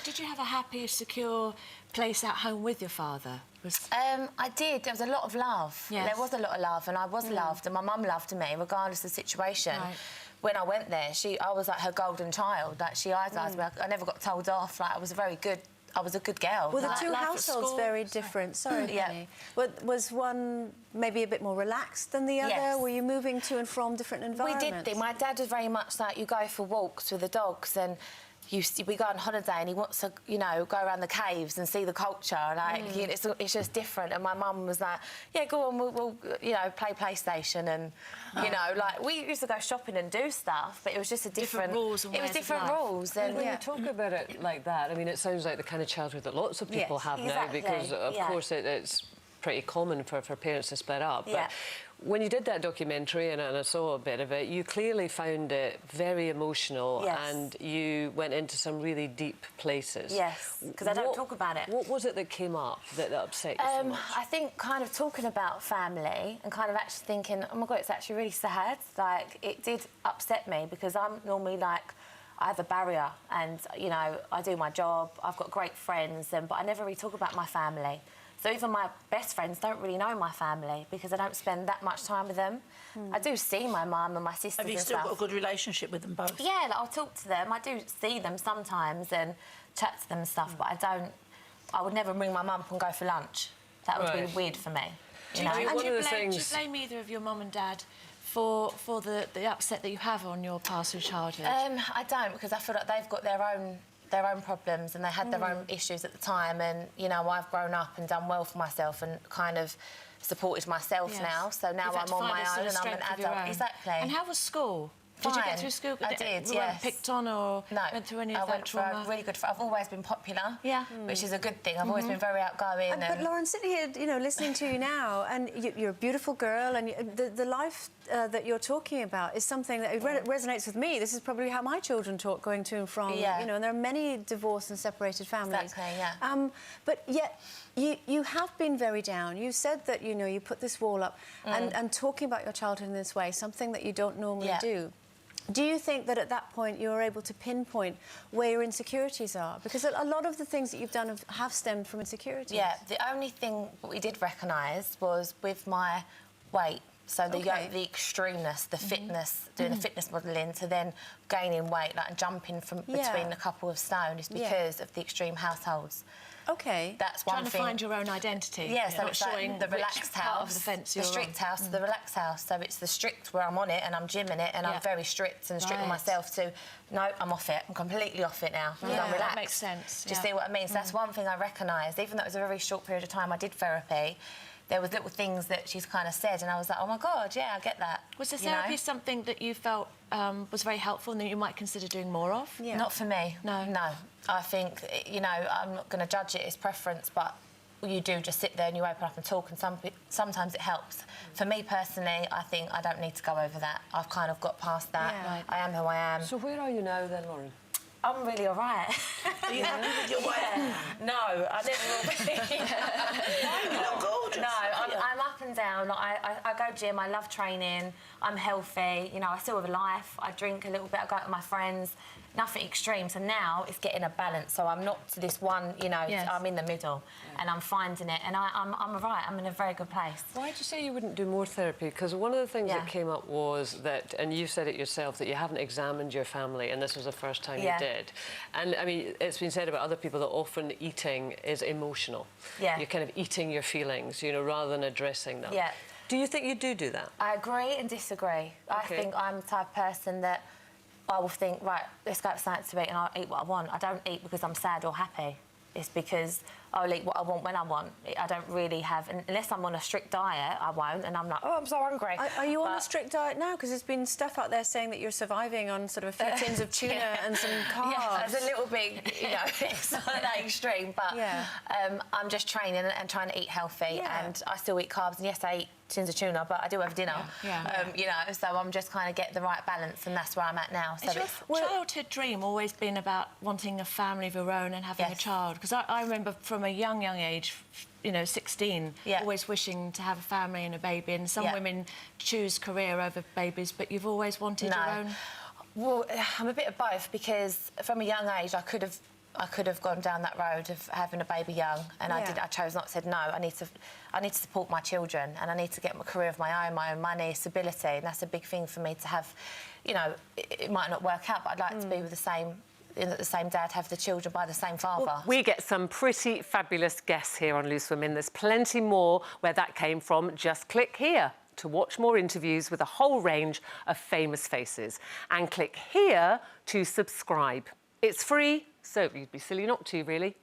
Did you have a happy, secure place at home with your father? I did. There was a lot of love. Yes. There was a lot of love, and I was loved, and my mum loved me, regardless of the situation. Right. When I went there, I was like her golden child. Like, she idolised me. I never got told off. Like, I was a good girl. Well, the two households very different. Sorry, Penny. Was one maybe a bit more relaxed than the other? Yes. Were you moving to and from different environments? We did. My dad was very much like, you go for walks with the dogs, and we go on holiday, and he wants to, you know, go around the caves and see the culture. Like, it's just different. And my mum was like, yeah, go on, we'll you know, play PlayStation, and you know, like, we used to go shopping and do stuff, but it was just a different rules. And it was different rules. And when you talk about it like that, I mean, it sounds like the kind of childhood that lots of people have exactly. now, because of course it's pretty common for parents to split up. But when you did that documentary, and I saw a bit of it, you clearly found it very emotional, and you went into some really deep places. Yes, because I don't talk about it. What was it that came up that upset you so much? I think kind of talking about family and kind of actually thinking, oh my God, it's actually really sad. Like, it did upset me, because I'm normally like, I have a barrier, and, you know, I do my job, I've got great friends, but I never really talk about my family. So even my best friends don't really know my family, because I don't spend that much time with them. I do see my mum and my sisters. Have you still got a good relationship with them both? Yeah, like, I'll talk to them. I do see them sometimes and chat to them and stuff, but I would never bring my mum up and go for lunch. That would be weird for me. Do you blame either of your mum and dad for the upset that you have on your past of childhood? I don't, because I feel like they've got their own problems, and they had their own issues at the time, and, you know, I've grown up and done well for myself and kind of supported myself now, so now I'm on my own and I'm an adult. Exactly. And how was school? Did you get through school? I did, You weren't picked on or went through any of that trauma? I went for a really good... I've always been popular, which is a good thing. I've always been very outgoing. But Lauren, sitting here, you know, listening to you now, and you're a beautiful girl, and the life that you're talking about is something that resonates with me. This is probably how my children talk, going to and from, you know, and there are many divorced and separated families. Exactly, but yet... You have been very down. You said that, you know, you put this wall up, and talking about your childhood in this way, something that you don't normally do. Do you think that at that point you were able to pinpoint where your insecurities are? Because a lot of the things that you've done have stemmed from insecurities. Yeah, the only thing we did recognise was with my weight. So the extremeness, the fitness, doing the fitness modelling, to then gaining weight, like jumping from between a couple of stone, is because of the extreme households. Okay. That's one thing. Trying to find your own identity. Yeah, so it's like the relaxed house, the strict house, the relaxed house. So it's the strict where I'm on it and I'm gymming it, and I'm very strict and strict with myself to, no, I'm off it. I'm completely off it now. I'm relaxed. That makes sense. Do you see what I mean? So that's one thing I recognised. Even though it was a very short period of time I did therapy, there was little things that she's kind of said, and I was like, oh my God, yeah, I get that. Was the therapy something that you felt was very helpful and that you might consider doing more of? Yeah. Not for me. No. I think, you know, I'm not going to judge it, it's preference, but you do just sit there and you open up and talk, and sometimes it helps. For me personally, I think I don't need to go over that. I've kind of got past that. Yeah. I am who I am. So where are you now then, Lauren? I'm really all right. Are you happy with your weight? No, I never will be. You look gorgeous. No, I'm up and down. I go gym, I love training, I'm healthy, you know, I still have a life, I drink a little bit, I go out with my friends, nothing extreme. So now it's getting a balance, so I'm not to this one, you know, I'm in the middle, and I'm finding it, and I'm all right, I'm in a very good place. Why did you say you wouldn't do more therapy? Because one of the things that came up was that, and you said it yourself, that you haven't examined your family, and this was the first time you did. And, I mean, it's been said about other people that often eating is emotional. Yeah. You're kind of eating your feelings, you know, rather than addressing them. Yeah. Do you think you do that? I agree and disagree. I think I'm the type of person that I will think, right, let's go to something to eat, and I'll eat what I want. I don't eat because I'm sad or happy. It's because I'll eat what I want when I want. I don't really have... Unless I'm on a strict diet, I won't, and I'm like, oh, I'm so hungry. Are you on a strict diet now? Because there's been stuff out there saying that you're surviving on sort of a few tins of tuna and some carbs. Yeah, it's a little bit, you know, it's not that extreme, but I'm just training and trying to eat healthy, and I still eat carbs, and yes, I eat tins of tuna, but I do have dinner. You know, so I'm just kind of getting the right balance, and that's where I'm at now. So Has your childhood dream always been about wanting a family of your own and having a child? Because I remember from a young age, you know, 16, always wishing to have a family and a baby, and some women choose career over babies, but you've always wanted your own... Well, I'm a bit of both, because from a young age I could have I could have gone down that road of having a baby young, and I chose not to. Said no. I need to support my children, and I need to get my career of my own money, stability, and that's a big thing for me to have. You know, it might not work out, but I'd like to be with the same dad, have the children by the same father. Well, we get some pretty fabulous guests here on Loose Women. There's plenty more where that came from. Just click here to watch more interviews with a whole range of famous faces, and click here to subscribe. It's free, so you'd be silly not to, really.